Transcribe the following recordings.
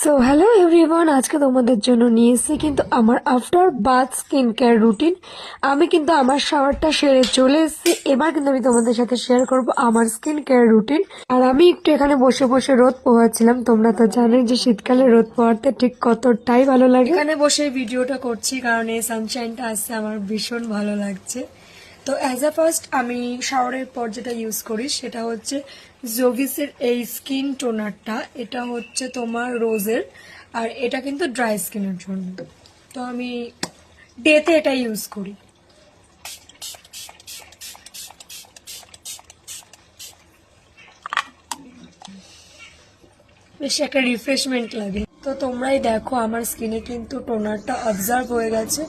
So hello everyone, আজকে তোমাদের জন্য নিয়ে এসেছি কিন্তু আমার after bath skin care routine. আমি কিন্তু আমার শাওয়ারটা সেরে চলে এসেছি। এবার কিন্তু আমি তোমাদের সাথে শেয়ার করব আমার স্কিন কেয়ার রুটিন। আর আমি একটু এখানে বসে বসে রোদ পোহাচ্ছিলাম। তোমরা তো জানোই যে শীতকালে রোদ পোহাতে ঠিক কতটাই ভালো লাগে। এখানে বসে ভিডিওটা করছি কারণ এই সানশাইনটা আসছে, আমার ভীষণ ভালো লাগছে। তো অ্যাজ আ ফার্স্ট আমি শাওয়ারের পর যেটা ইউজ করি সেটা হচ্ছে জোভিসের এই স্কিন টোনারটা। এটা হচ্ছে তোমার রোজের, আর এটা কিন্তু ড্রাই স্কিনের জন্য। তো আমি ডেতে এটা ইউজ করি। বেশ একটা রিফ্রেশমেন্ট লাগে। তো তোমরাই দেখো আমার স্কিনে কিন্তু টোনারটা অবজার্ভ হয়ে গেছে।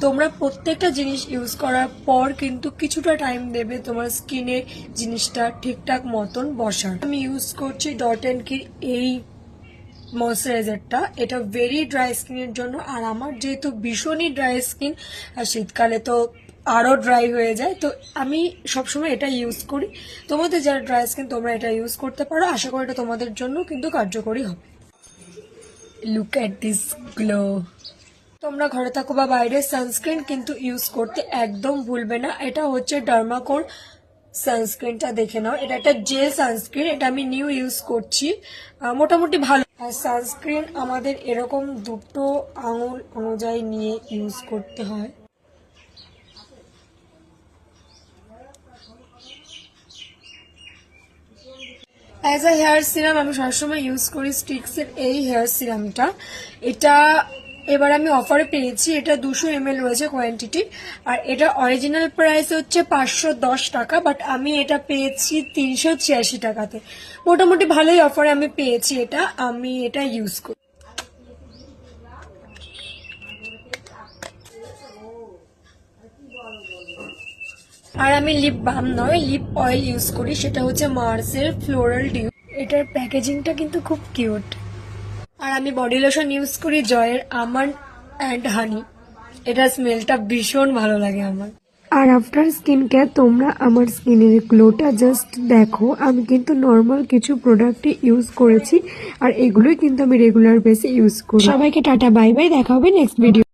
তোমরা প্রত্যেকটা জিনিস ইউজ করার পর কিন্তু কিছুটা টাইম দেবে তোমার স্কিনে জিনিসটা ঠিকঠাক মতন বসার। আমি ইউজ করছি ডট অ্যান্ড কির এই ময়শ্চারাইজারটা। এটা ভেরি ড্রাই স্কিনের জন্য, আর আমার যেহেতু ভীষণই ড্রাই স্কিন আর শীতকালে তো আরও ড্রাই হয়ে যায়, তো আমি সবসময় এটা ইউজ করি। তোমাদের যারা ড্রাই স্কিন তোমরা এটা ইউজ করতে পারো। আশা করি এটা তোমাদের জন্য কিন্তু কার্যকরী হবে। Look at this glow. তোমরা ঘরে থাকো বা বাইরে সানস্ক্রিন কিন্তু ইউজ করতে একদম ভুলবে না। এটা হচ্ছে ডার্মাকোর সানস্ক্রিনটা, দেখে নাও। এটা একটা জেল সানস্ক্রিন, এটা আমি নিউ ইউজ করছি, মোটামুটি ভালো। আর সানস্ক্রিন আমাদের এরকম দুটো আঙুল অনুযায়ী নিয়ে ইউজ করতে হয়। অ্যাজ আ হেয়ার সিরাম আমি সবসময় ইউজ করি স্টিক্সের এই হেয়ার সিরামটা। এটা এবার আমি অফারে পেয়েছি। এটা 200 ml রয়েছে কোয়ান্টিটি, আর এটা অরিজিনাল প্রাইস হচ্ছে 510 টাকা, বাট আমি এটা পেয়েছি 386 টাকাতে। মোটামুটি ভালোই অফারে আমি পেয়েছি এটা। আমি এটা ইউজ করি। আর আমি লিপ বাম নয়, লিপ অয়েল ইউজ করি। সেটা হচ্ছে মার্সের ফ্লোরাল ডিউ। এটার প্যাকেজিংটা কিন্তু খুব কিউট। আর আমি বডি লোশন ইউজ করি জয়ের আমন্ড অ্যান্ড হানি। এটা স্মেলটা ভীষণ ভালো লাগে আমার। আর আফটার স্কিন কেয়ার তোমরা আমার স্কিনের গ্লোটা জাস্ট দেখো। আমি কিন্তু নর্মাল কিছু প্রোডাক্টই ইউজ করেছি, আর এগুলোই কিন্তু আমি রেগুলার বেসে ইউজ করি। সবাইকে টাটা বাই বাই, দেখা হবে নেক্সট ভিডিও।